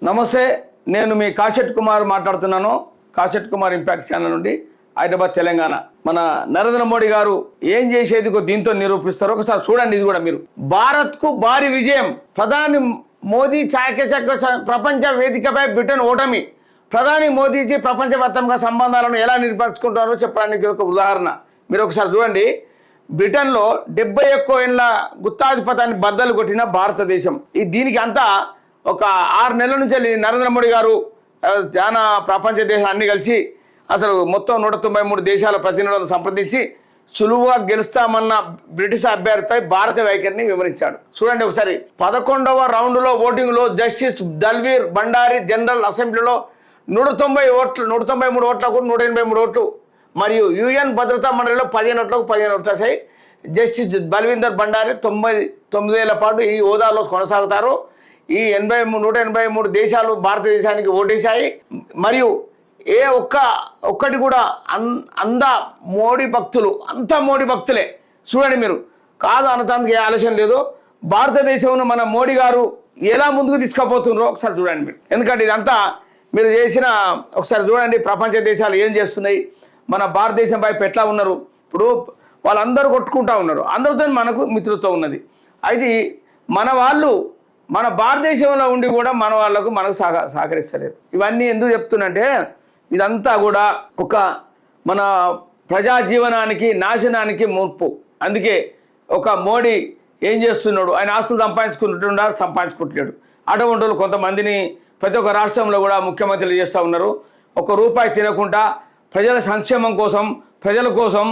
నమస్తే, నేను మీ కాశెట్ కుమార్ మాట్లాడుతున్నాను. కాశెట్ కుమార్ ఇంపాక్ట్ ఛానల్ నుండి, హైదరాబాద్, తెలంగాణ. మన నరేంద్ర మోడీ గారు ఏం చేసేది దీంతో నిరూపిస్తారు. ఒకసారి చూడండి. ఇది కూడా మీరు భారత్కు భారీ విజయం, ప్రధాని మోదీ చాకచక్య ప్రపంచ వేదికపై బ్రిటన్ ఓటమి, ప్రధాని మోదీజీ ప్రపంచవ్యాప్తంగా సంబంధాలను ఎలా నిర్పరుచుకుంటారో చెప్పడానికి ఒక ఉదాహరణ. మీరు ఒకసారి చూడండి. బ్రిటన్లో 71 ఏళ్ల గుత్తాధిపత్యాన్ని బద్దలు కొట్టిన భారతదేశం. దీనికి అంతా ఒక 6 నెలల నుంచి నరేంద్ర మోడీ గారు చాలా ప్రపంచ దేశాలు అన్ని కలిసి అసలు మొత్తం 193 దేశాల ప్రతినిధులను సంప్రదించి సులువుగా గెలుస్తామన్న బ్రిటిష్ అభ్యర్థిపై భారత వైఖరిని వివరించాడు. చూడండి ఒకసారి. 11వ రౌండ్లో ఓటింగ్లో జస్టిస్ దల్వీర్ భండారీ జనరల్ అసెంబ్లీలో 193 ఓట్లకు 183 ఓట్లు మరియు యుఎన్ భద్రతా మండలిలో 15 ఓట్లకు 15 ఓట్లు వచ్చాయి. జస్టిస్ బల్వీందర్ భండారీ 99 ఏళ్ల పాటు ఈ హోదాలో కొనసాగుతారు. ఈ 183 దేశాలు భారతదేశానికి ఓటేశాయి. మరియు ఒక్కటి కూడా అంతా మోడీ భక్తులే. చూడండి మీరు. కాదు అనటానికి ఏ ఆలోచన లేదు. భారతదేశంలో మన మోడీ గారు ఎలా ముందుకు తీసుకుపోతున్నారో ఒకసారి చూడండి మీరు. ఎందుకంటే ఇదంతా మీరు చేసిన ఒకసారి చూడండి. ప్రపంచ దేశాలు ఏం చేస్తున్నాయి, మన భారతదేశం వైపు ఎట్లా ఉన్నారు. ఇప్పుడు వాళ్ళందరూ కొట్టుకుంటా ఉన్నారు, అందరితో మనకు మిత్రుత్వం ఉన్నది. అయితే మన భారతదేశంలో ఉండి కూడా మనకు సహకరిస్తలేరు. ఇవన్నీ ఎందుకు చెప్తున్నంటే ఇదంతా కూడా మన ప్రజా జీవనానికి నాశనానికి ముప్పు. అందుకే మోడీ ఏం చేస్తున్నాడు, ఆయన ఆస్తులు సంపాదించుకుంటున్నాడు. అటువంటి వాళ్ళు కొంతమందిని ప్రతి ఒక్క రాష్ట్రంలో కూడా ముఖ్యమంత్రులు చేస్తూ ఉన్నారు. ₹1 తినకుండా ప్రజల సంక్షేమం కోసం, ప్రజల కోసం,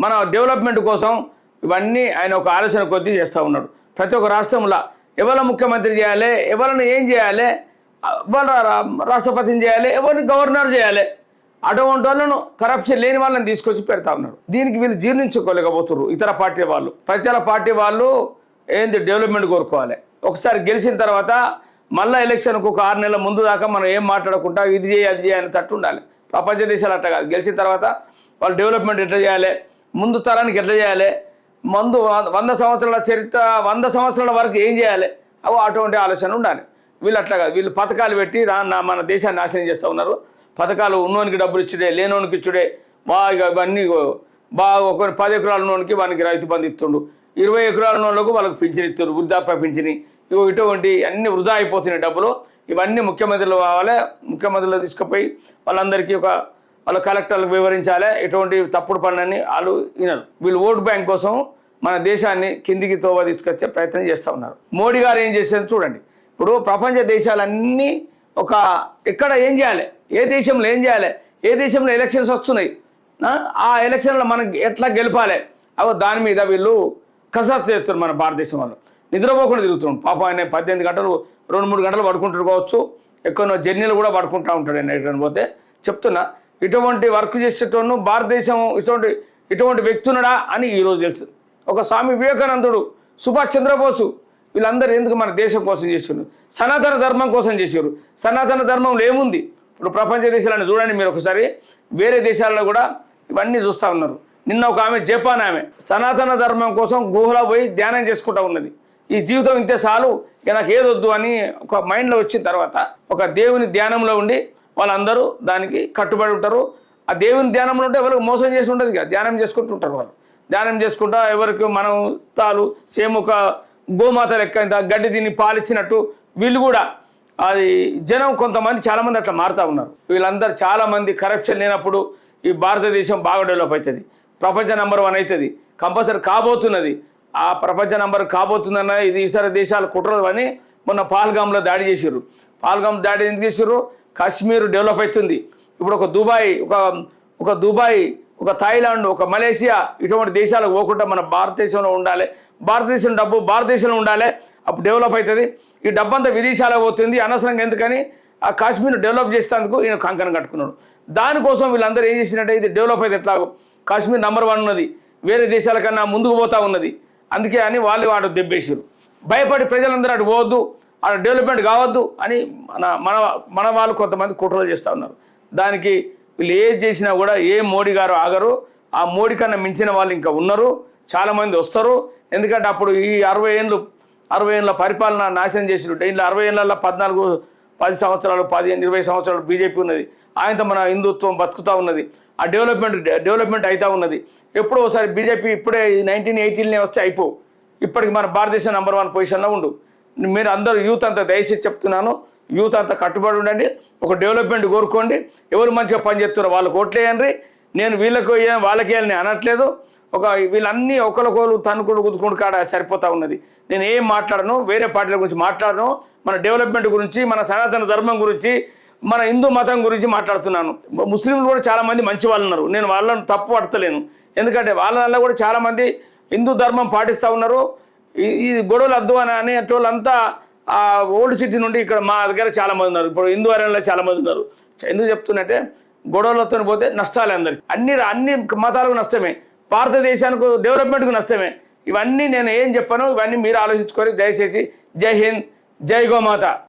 మన డెవలప్మెంట్ కోసం ఇవన్నీ ఆయన ఒక ఆలోచన కొద్దీ చేస్తూ ఉన్నాడు. ప్రతి ఒక్క రాష్ట్రంలో ఎవరు ముఖ్యమంత్రి చేయాలి, ఎవరిని ఏం చేయాలి, ఎవరు రాష్ట్రపతిని చేయాలి, ఎవరిని గవర్నర్ చేయాలి, అటువంటి వాళ్ళను కరప్షన్ లేని వాళ్ళని తీసుకొచ్చి పెడతా ఉన్నారు. దీనికి వీళ్ళు జీర్ణించుకోలేకపోతున్నారు. ఇతర పార్టీ వాళ్ళు, ప్రజల పార్టీ వాళ్ళు ఏంది డెవలప్మెంట్ కోరుకోవాలి. ఒకసారి గెలిచిన తర్వాత మళ్ళీ ఎలక్షన్కు ఒక 6 నెలల ముందు దాకా మనం ఏం మాట్లాడకుండా ఇది చేయి అది చేయాలని తట్టు ఉండాలి. ప్రపంచ దేశాలు అట్లా కాదు. గెలిచిన తర్వాత వాళ్ళు డెవలప్మెంట్ ఎట్లా చేయాలి, ముందు తరానికి ఎట్లా చేయాలి, 100 సంవత్సరాల చరిత్ర 100 సంవత్సరాల వరకు ఏం చేయాలి, అటువంటి ఆలోచన ఉండాలి. వీళ్ళు అట్లా కాదు. వీళ్ళు పథకాలు పెట్టి మన దేశాన్ని నాశనం చేస్తూ ఉన్నారు. పథకాలు ఉన్నోనికి డబ్బులు ఇచ్చుడే, లేనోనికి ఇచ్చుడే. ఇవన్నీ ఒక 10 ఎకరాల ఉన్నోనికి వానికి రైతు బంధు ఇస్తుండు, 20 ఎకరాల ఉన్నోళ్ళకు వాళ్ళకి పింఛన్ ఇస్తారు, వృద్ధాప్య పింఛని. ఇటువంటి అన్ని వృధా అయిపోతున్నాయి డబ్బులు. ఇవన్నీ ముఖ్యమంత్రులు కావాలి. ముఖ్యమంత్రులు తీసుకుపోయి వాళ్ళందరికీ వాళ్ళ కలెక్టర్లకు వివరించాలి. ఎటువంటి తప్పుడు పనులన్నీ వాళ్ళు వినరు. వీళ్ళు ఓటు బ్యాంక్ కోసం మన దేశాన్ని కిందికి తోవ తీసుకొచ్చే ప్రయత్నం చేస్తూ ఉన్నారు. మోడీ గారు ఏం చేశారు చూడండి. ఇప్పుడు ప్రపంచ దేశాలన్నీ ఎక్కడ ఏం చేయాలి, ఏ దేశంలో ఏం చేయాలి, ఏ దేశంలో ఎలక్షన్స్ వస్తున్నాయి, ఆ ఎలక్షన్లో మనం ఎట్లా గెలపాలి, దాని మీద వీళ్ళు కసరత్తు చేస్తారు. మన భారతదేశం వాళ్ళు నిద్రపోకుండా తిరుగుతున్నాడు. పాపం ఆయన 18 గంటలు 2-3 గంటలు పడుకుంటారు కావచ్చు. ఎక్కువ జర్నీలు కూడా పడుకుంటూ ఉంటాడు ఆయన ఎక్కడికి పోతే. చెప్తున్నా, ఇటువంటి వర్క్ చేసేటోను భారతదేశం ఇటువంటి వ్యక్తి ఉన్నాడా అని ఈరోజు తెలుసు. ఒక స్వామి వివేకానందుడు, సుభాష్ చంద్రబోసు, వీళ్ళందరూ ఎందుకు మన దేశం కోసం చేస్తున్నారు, సనాతన ధర్మం కోసం చేశారు. సనాతన ధర్మంలో ఏముంది? ఇప్పుడు ప్రపంచ దేశాలను చూడండి మీరు ఒకసారి. వేరే దేశాల్లో కూడా ఇవన్నీ చూస్తూ ఉన్నారు. నిన్న ఒక ఆమె, జపాన్ ఆమె, సనాతన ధర్మం కోసం గుహలో పోయి ధ్యానం చేసుకుంటూ ఉన్నది. ఈ జీవితం ఇంతే చాలు, ఇక నాకు ఏదొద్దు అని ఒక మైండ్లో వచ్చిన తర్వాత ఒక దేవుని ధ్యానంలో ఉండి వాళ్ళందరూ దానికి కట్టుబడి ఉంటారు. ఆ దేవుని ధ్యానంలో ఉంటే ఎవరికి మోసం చేసి ఉంటుంది కదా, ధ్యానం చేసుకుంటుంటారు. వాళ్ళు ధ్యానం చేసుకుంటా ఎవరికి మనం సేమ్ ఒక గోమాత లెక్క ఇంత గడ్డి తిని పాలిచ్చినట్టు వీళ్ళు కూడా అది జనం కొంతమంది చాలామంది అట్లా మారుతూ ఉన్నారు. వీళ్ళందరూ చాలామంది కరప్షన్ లేనప్పుడు ఈ భారతదేశం బాగా డెవలప్ అవుతుంది. ప్రపంచ నెంబర్ 1 అవుతుంది. కంపల్సరీ కాబోతున్నది. ఆ ప్రపంచ నెంబర్ కాబోతుందన్న ఇది ఇతర దేశాలు కుట్రలు అని మొన్న పాల్గామ్లో దాడి చేసారు. పాల్గామ్ దాడి ఎందుకు చేసారు? కాశ్మీర్ డెవలప్ అవుతుంది. ఇప్పుడు ఒక దుబాయ్, ఒక థాయిలాండ్, ఒక మలేషియా, ఇటువంటి దేశాలకు పోకుండా మన భారతదేశంలో ఉండాలి. భారతదేశం డబ్బు భారతదేశంలో ఉండాలి, అప్పుడు డెవలప్ అవుతుంది. ఈ డబ్బంతా విదేశాలకు పోతుంది. అనవసరంగా ఎందుకని ఆ కాశ్మీర్ డెవలప్ చేసేందుకు ఈయన కంకణం కట్టుకున్నాడు. దానికోసం వీళ్ళందరూ ఏం చేసినట్టే ఇది డెవలప్ అయితే ఎట్లాగో కాశ్మీర్ నెంబర్ 1 ఉన్నది, వేరే దేశాల కన్నా ముందుకు పోతూ ఉన్నది. అందుకే అని వాళ్ళు వాడు దెబ్బేసారు. భయపడి ప్రజలందరూ అటు పోవద్దు, అటు డెవలప్మెంట్ కావద్దు అని మన వాళ్ళు కొంతమంది కుట్రలు చేస్తూ ఉన్నారు. దానికి వీళ్ళు ఏది చేసినా కూడా ఏ మోడీ గారు ఆగరు. ఆ మోడీ కన్నా మించిన వాళ్ళు ఇంకా ఉన్నారు, చాలామంది వస్తారు. ఎందుకంటే అప్పుడు ఈ 60 ఏళ్ళ పరిపాలన నాశనం చేసినట్టు. ఇంట్లో 60 ఏళ్ళల్లో 10 సంవత్సరాలు 15 20 సంవత్సరాలు బీజేపీ ఉన్నది. ఆయనతో మన హిందుత్వం బతుకుతూ ఉన్నది. ఆ డెవలప్మెంట్ అవుతూ ఉన్నది. ఎప్పుడో ఒకసారి బీజేపీ ఇప్పుడే 1980 వస్తే అయిపో, ఇప్పటికి మన భారతదేశం నంబర్ 1 పొజిషన్లో ఉండు. మీరు అందరూ యూత్ అంతా దయచేసి చెప్తున్నాను, యూత్ అంతా కట్టుబడి ఉండండి. ఒక డెవలప్మెంట్ కోరుకోండి. ఎవరు మంచిగా పనిచేస్తారో వాళ్ళకి ఓట్లేయండి. నేను వీళ్ళకి వాళ్ళకి వేయాలని అనట్లేదు. వీళ్ళన్నీ ఒకరికొకరు తనుకుడు గుద్దుకుంటూ కాడ సరిపోతూ ఉన్నది. నేను ఏం మాట్లాడను, వేరే పార్టీల గురించి మాట్లాడను. మన డెవలప్మెంట్ గురించి, మన సనాతన ధర్మం గురించి, మన హిందూ మతం గురించి మాట్లాడుతున్నాను. ముస్లింలు కూడా చాలామంది మంచి వాళ్ళు ఉన్నారు. నేను వాళ్ళని తప్పు పడతలేను. ఎందుకంటే వాళ్ళ వల్ల కూడా చాలామంది హిందూ ధర్మం పాటిస్తూ ఉన్నారు. ఈ గొడవలు వద్దు అని అనేటోళ్ళంతా ఆ ఓల్డ్ సిటీ నుండి ఇక్కడ మా దగ్గర చాలామంది ఉన్నారు. ఇప్పుడు హిందూ అరణ్యంలో చాలామంది ఉన్నారు. ఎందుకు చెప్తున్నట్టే, గొడవలతో పోతే నష్టాలే అందరికి. అన్ని మతాలకు నష్టమే, భారతదేశానికి డెవలప్మెంట్కు నష్టమే. ఇవన్నీ నేను ఏం చెప్పాను, ఇవన్నీ మీరు ఆలోచించుకొని దయచేసి. జై హింద్, జై గోమాత.